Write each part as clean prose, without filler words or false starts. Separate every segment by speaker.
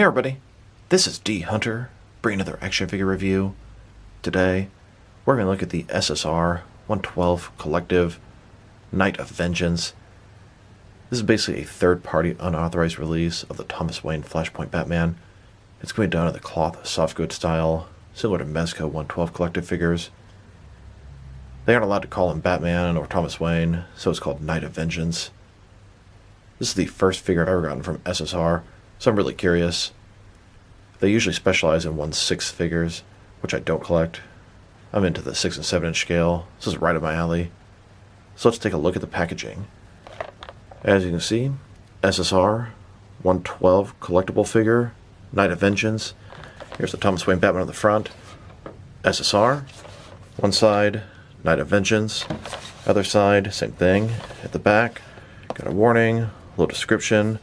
Speaker 1: Hey everybody, this is D Hunter, bringing another action figure review. Today, we're going to look at the SSR 112 Collective Night of Vengeance. This is basically a third-party unauthorized release of the Thomas Wayne Flashpoint Batman. It's going to be done in the cloth soft good style, similar to Mezco 112 Collective figures. They aren't allowed to call him Batman or Thomas Wayne, so it's called Night of Vengeance. This is the first figure I've ever gotten from SSR, so I'm really curious. They usually specialize in 1/6 figures, which I don't collect. I'm into the 6 and 7 inch scale. This is right up my alley. So let's take a look at the packaging. As you can see, SSR 112 collectible figure, Night of Vengeance. Here's the Thomas Wayne Batman on the front. SSR, one side, Night of Vengeance. Other side, same thing. At the back, got a warning, a little description.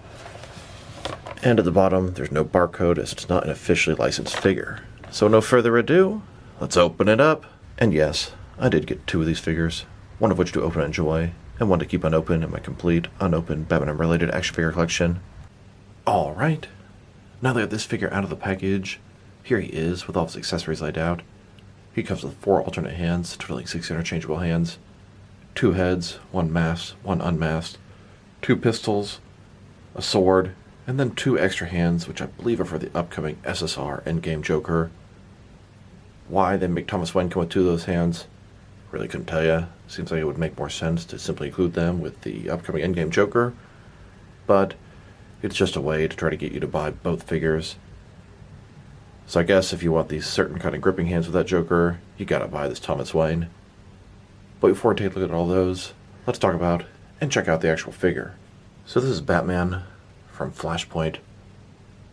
Speaker 1: And at the bottom, there's no barcode as it's not an officially licensed figure. So no further ado, let's open it up. And yes, I did get 2 of these figures, one of which to open and enjoy, and one to keep unopened in my complete, unopened Batman-related action figure collection. Alright, now that I have this figure out of the package, here he is with all his accessories laid out. He comes with 4 alternate hands, totaling 6 interchangeable hands, 2 heads, 1 masked, 1 unmasked, 2 pistols, a sword, and then 2 extra hands, which I believe are for the upcoming SSR Endgame Joker. Why they make Thomas Wayne come with 2 of those hands, really couldn't tell you. Seems like it would make more sense to simply include them with the upcoming Endgame Joker, but it's just a way to try to get you to buy both figures. So I guess if you want these certain kind of gripping hands with that Joker, you gotta buy this Thomas Wayne. But before I take a look at all those, let's talk about and check out the actual figure. So this is Batman from Flashpoint,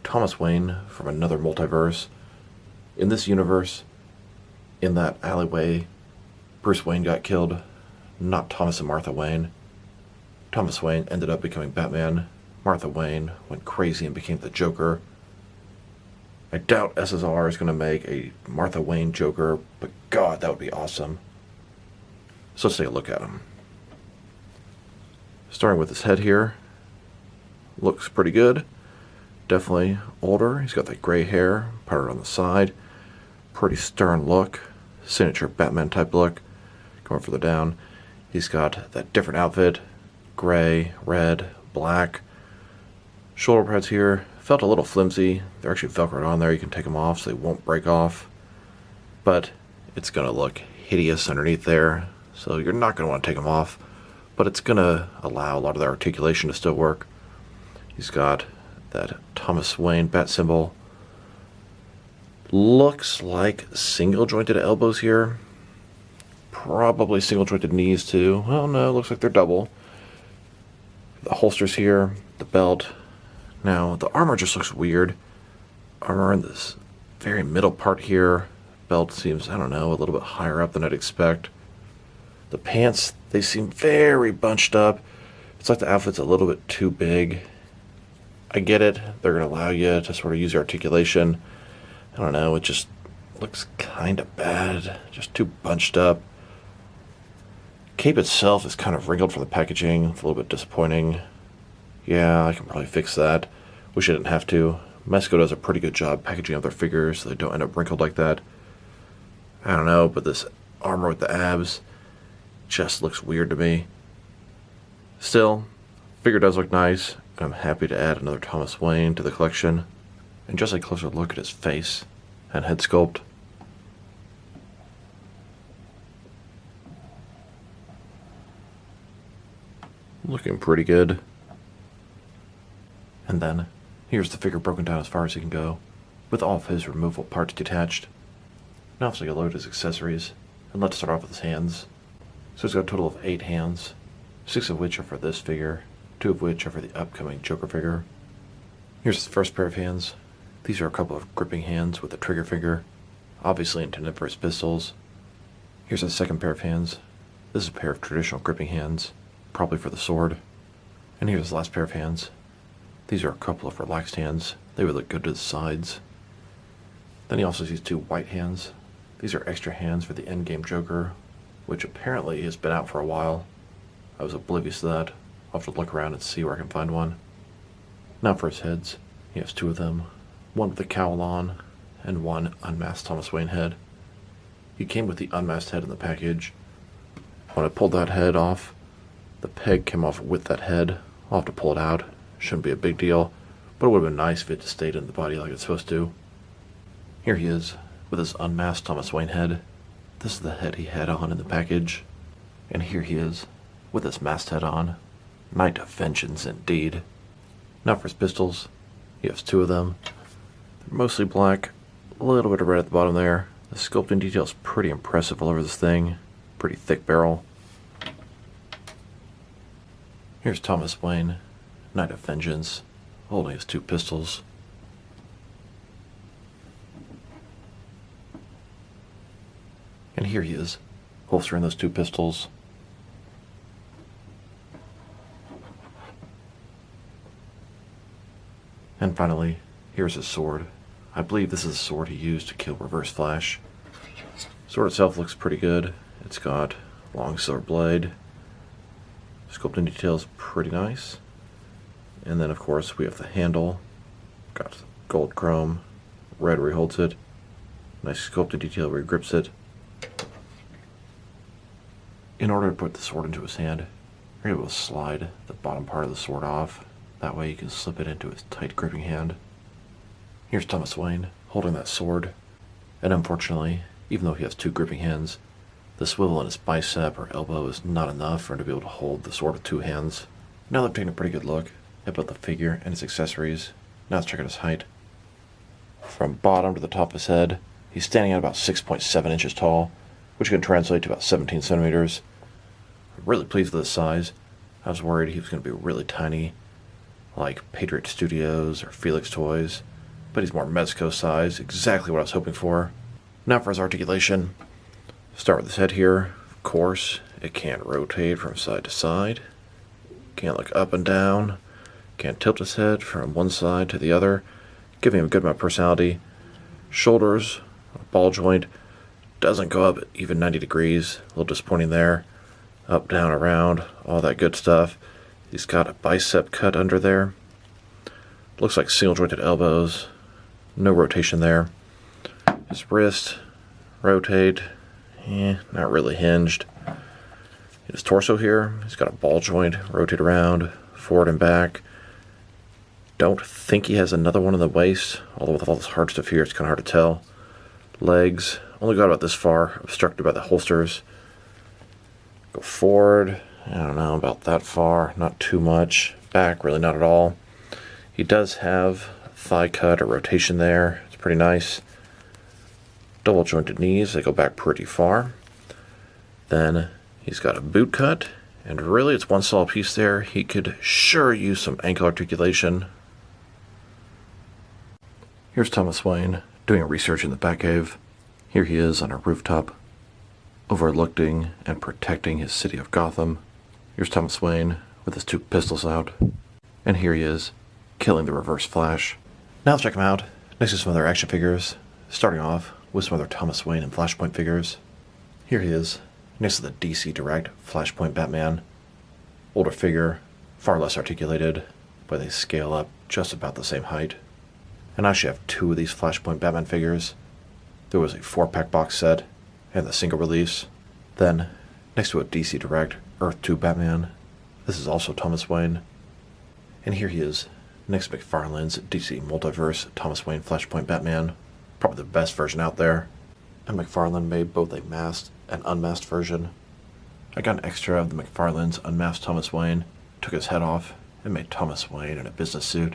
Speaker 1: Thomas Wayne from another multiverse. In this universe, in that alleyway, Bruce Wayne got killed, not Thomas and Martha Wayne. Thomas Wayne ended up becoming Batman. Martha Wayne went crazy and became the Joker. I doubt SSR is going to make a Martha Wayne Joker, but God, that would be awesome. So let's take a look at him. Starting with his head here. Looks pretty good. Definitely older. He's got that gray hair, parted on the side. Pretty stern look. Signature Batman type look. Going further down, he's got that different outfit. Gray, red, black. Shoulder pads here felt a little flimsy. They're actually velcroed on there. You can take them off so they won't break off. But it's going to look hideous underneath there. So you're not going to want to take them off. But it's going to allow a lot of the articulation to still work. He's got that Thomas Wayne bat symbol. Looks like single jointed elbows here. Probably single jointed knees too. Oh no, looks like they're double. The holsters here, the belt. Now the armor just looks weird. Armor in this very middle part here. Belt seems, I don't know, a little bit higher up than I'd expect. The pants, they seem very bunched up. It's like the outfit's a little bit too big. I get it. They're going to allow you to sort of use your articulation. I don't know. It just looks kind of bad. Just too bunched up. Cape itself is kind of wrinkled for the packaging. It's a little bit disappointing. Yeah, I can probably fix that. Wish I didn't have to. Mesco does a pretty good job packaging up their figures so they don't end up wrinkled like that. I don't know, but this armor with the abs just looks weird to me. Still, figure does look nice. I'm happy to add another Thomas Wayne to the collection, and just a closer look at his face and head sculpt. Looking pretty good. And then, here's the figure broken down as far as he can go, with all of his removable parts detached. Now let's take a look at his accessories, and let's start off with his hands. So he's got a total of 8 hands, 6 of which are for this figure, 2 of which are for the upcoming Joker figure. Here's his first pair of hands. These are a couple of gripping hands with a trigger finger, obviously intended for his pistols. Here's his second pair of hands. This is a pair of traditional gripping hands, probably for the sword. And here's his last pair of hands. These are a couple of relaxed hands. They would look good to the sides. Then he also sees 2 white hands. These are extra hands for the Endgame Joker, which apparently has been out for a while. I was oblivious to that. I'll have to look around and see where I can find one. Now for his heads. He has 2 of them. one with the cowl on, and one unmasked Thomas Wayne head. He came with the unmasked head in the package. When I pulled that head off, the peg came off with that head. I'll have to pull it out. Shouldn't be a big deal, but it would have been nice if it just stayed in the body like it's supposed to. Here he is, with his unmasked Thomas Wayne head. This is the head he had on in the package. And here he is, with his masked head on. Knight of Vengeance, indeed. Now for his pistols. He has two of them. They're mostly black, a little bit of red at the bottom there. The sculpting detail is pretty impressive all over this thing. Pretty thick barrel. Here's Thomas Wayne, Knight of Vengeance, holding his two pistols. And here he is, holstering those two pistols. And finally, here's his sword. I believe this is the sword he used to kill Reverse Flash. Sword itself looks pretty good. It's got a long silver blade. Sculpting details pretty nice. And then of course we have the handle. Got gold chrome, red where he holds it. Nice sculpted detail where he grips it. In order to put the sword into his hand, you're able to slide the bottom part of the sword off. That way you can slip it into his tight gripping hand. Here's Thomas Wayne holding that sword. And unfortunately, even though he has two gripping hands, the swivel in his bicep or elbow is not enough for him to be able to hold the sword with two hands. Now that I've taken a pretty good look at both the figure and his accessories, now let's check out his height. From bottom to the top of his head, he's standing at about 6.7 inches tall, which can translate to about 17 centimeters. I'm really pleased with his size. I was worried he was going to be really tiny, like Patriot Studios or Felix Toys, but he's more Mezco size, exactly what I was hoping for. Now for his articulation. Start with his head here. Of course, it can't rotate from side to side. Can't look up and down. Can't tilt his head from one side to the other, giving him a good amount of personality. Shoulders, ball joint, doesn't go up even 90 degrees. A little disappointing there. Up, down, around, all that good stuff. He's got a bicep cut under there. Looks like single jointed elbows. No rotation there. His wrist, rotate. Not really hinged. His torso here, he's got a ball joint, rotate around, forward and back. Don't think he has another one in the waist, although with all this hard stuff here, it's kind of hard to tell. Legs, only got about this far, obstructed by the holsters. Go forward, I don't know, about that far, not too much. Back, really not at all. He does have a thigh cut or rotation there, it's pretty nice. Double jointed knees, they go back pretty far. Then he's got a boot cut, and really it's one solid piece there. He could sure use some ankle articulation. Here's Thomas Wayne doing research in the Batcave. Here he is on a rooftop, overlooking and protecting his city of Gotham. Here's Thomas Wayne with his two pistols out. And here he is, killing the Reverse Flash. Now let's check him out next to some other action figures, starting off with some other Thomas Wayne and Flashpoint figures. Here he is, next to the DC Direct Flashpoint Batman. Older figure, far less articulated, but they scale up just about the same height. And I actually have two of these Flashpoint Batman figures. There was a 4-pack box set and the single release. Then, next to a DC Direct Earth 2 Batman, this is also Thomas Wayne. And here he is, next to McFarlane's DC Multiverse Thomas Wayne Flashpoint Batman. Probably the best version out there. And McFarlane made both a masked and unmasked version. I got an extra of the McFarlane's unmasked Thomas Wayne, took his head off, and made Thomas Wayne in a business suit.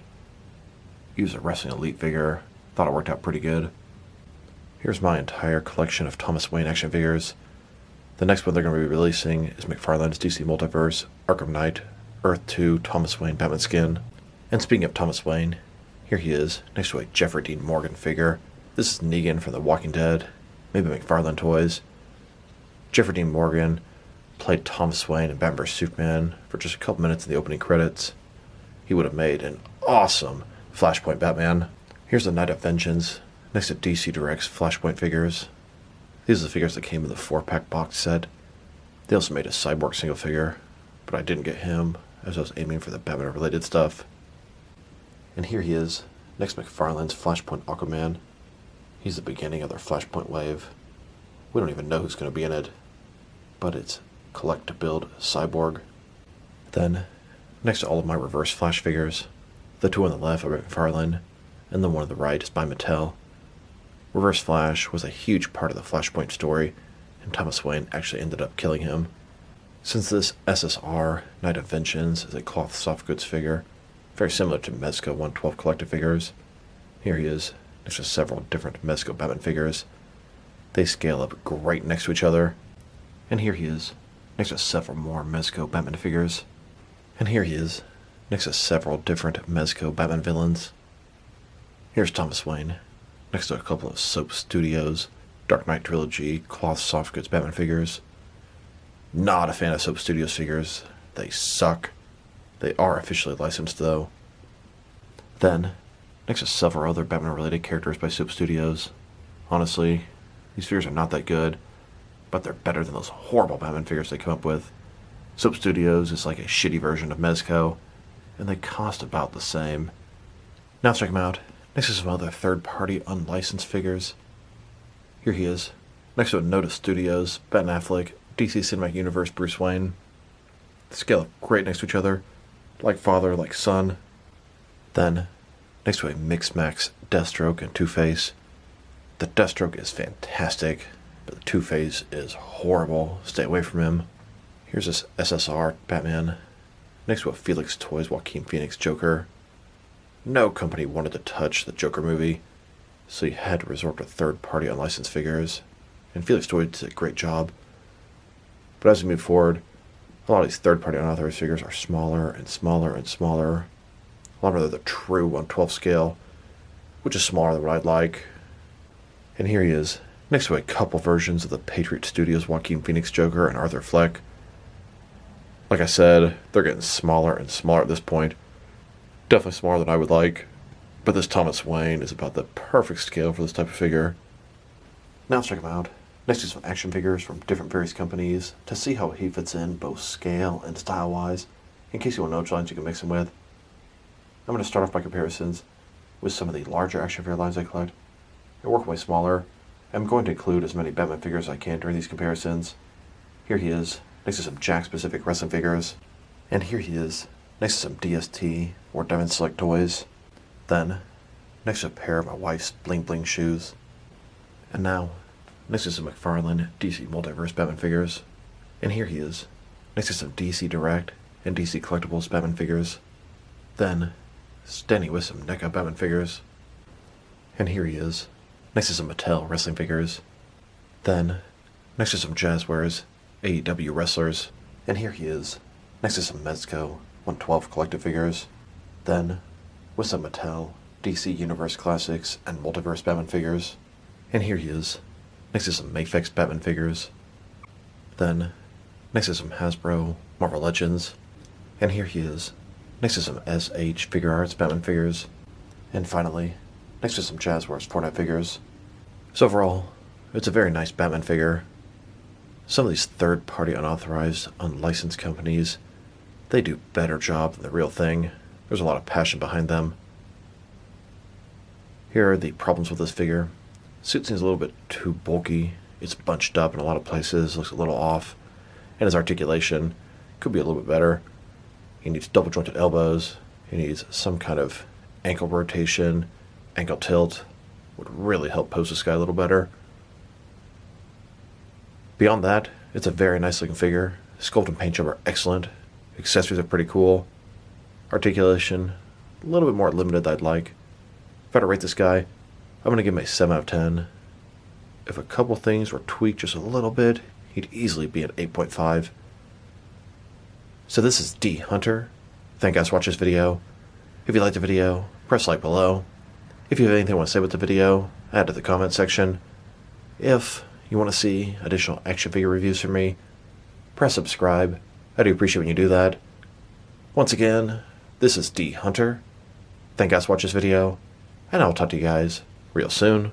Speaker 1: Used a Wrestling Elite figure, thought it worked out pretty good. Here's my entire collection of Thomas Wayne action figures. The next one they're going to be releasing is McFarlane's DC Multiverse Arkham Knight Earth 2 Thomas Wayne Batman skin. And speaking of Thomas Wayne, here he is next to a Jeffrey Dean Morgan figure. This is Negan from The Walking Dead, maybe McFarlane Toys. Jeffrey Dean Morgan played Thomas Wayne in Batman vs Superman for just a couple minutes in the opening credits. He would have made an awesome Flashpoint Batman. Here's the Knight of Vengeance next to DC Direct's Flashpoint figures. These are the figures that came in the 4-pack box set. They also made a Cyborg single figure, but I didn't get him as I was aiming for the Batman related stuff. And here he is, Next, McFarlane's Flashpoint Aquaman. He's the beginning of their Flashpoint wave. We don't even know who's going to be in it, but it's collect to build Cyborg. Then, next to all of my Reverse Flash figures, the two on the left are by McFarlane, and the one on the right is by Mattel. Reverse Flash was a huge part of the Flashpoint story, and Thomas Wayne actually ended up killing him. Since this SSR, Knight of Vengeance, is a cloth soft goods figure, very similar to Mezco 112 collective figures, here he is next to several different Mesco Batman figures. They scale up great next to each other, and here he is next to several more Mesco Batman figures, and here he is next to several different Mesco Batman villains. Here's Thomas Wayne next to a couple of Soap Studios Dark Knight Trilogy cloth soft goods Batman figures. Not a fan of Soap Studios figures. They suck. They are officially licensed, though. Then, next to several other Batman-related characters by Soap Studios. Honestly, these figures are not that good, but they're better than those horrible Batman figures they come up with. Soap Studios is like a shitty version of Mezco, and they cost about the same. Now let's check them out. Next to some other third-party unlicensed figures. Here he is, next to a Notice Studios, Ben Affleck, DC Cinematic Universe Bruce Wayne. They scale up great next to each other, like father, like son. Then, next to a Mix-Max Deathstroke and Two-Face. The Deathstroke is fantastic, but the Two-Face is horrible. Stay away from him. Here's this SSR Batman, next to a Felix Toys Joaquin Phoenix Joker. No company wanted to touch the Joker movie, so you had to resort to third-party unlicensed figures, and Felix Toys did a great job. But as we move forward, a lot of these third-party unauthorized figures are smaller and smaller and smaller. A lot of them are the true 1/12 scale, which is smaller than what I'd like. And here he is, next to a couple versions of the Patriot Studios Joaquin Phoenix Joker and Arthur Fleck. Like I said, they're getting smaller and smaller at this point. Definitely smaller than I would like, but this Thomas Wayne is about the perfect scale for this type of figure. Now let's check him out. Next to some action figures from different various companies to see how he fits in both scale and style-wise, in case you want to know which lines you can mix him with. I'm going to start off by comparisons with some of the larger action figure lines I collect, and work my way smaller. I'm going to include as many Batman figures as I can during these comparisons. Here he is, next to some Jack-specific wrestling figures, and here he is, next to some DST or Diamond Select toys. Then, next to a pair of my wife's bling bling shoes. And now, next to some McFarlane DC Multiverse Batman figures. And here he is, next to some DC Direct and DC Collectibles Batman figures. Then, standing with some NECA Batman figures. And here he is, next to some Mattel wrestling figures. Then, next to some Jazzwares AEW wrestlers. And here he is, next to some Mezco 112 collective figures. Then, with some Mattel DC Universe Classics and Multiverse Batman figures. And here he is, next to some Mafex Batman figures. Then, next to some Hasbro Marvel Legends. And here he is, next to some SH Figure Arts Batman figures. And finally, next to some Jazzwares Fortnite figures. So overall, it's a very nice Batman figure. Some of these third-party unauthorized, unlicensed companies, they do a better job than the real thing. There's a lot of passion behind them. Here are the problems with this figure. Suit seems a little bit too bulky. It's bunched up in a lot of places, looks a little off. And his articulation could be a little bit better. He needs double jointed elbows. He needs some kind of ankle rotation, ankle tilt. Would really help pose this guy a little better. Beyond that, it's a very nice looking figure. Sculpt and paint job are excellent. Accessories are pretty cool. Articulation, a little bit more limited than I'd like. If I had to rate this guy, I'm going to give him a 7 out of 10. If a couple things were tweaked just a little bit, he'd easily be an 8.5. So this is D Hunter. Thank you guys for watching this video. If you liked the video, press like below. If you have anything you want to say with the video, add to the comment section. If you want to see additional action figure reviews from me, press subscribe. I do appreciate when you do that. Once again, this is D Hunter. Thank you guys for watching this video, and I'll talk to you guys real soon.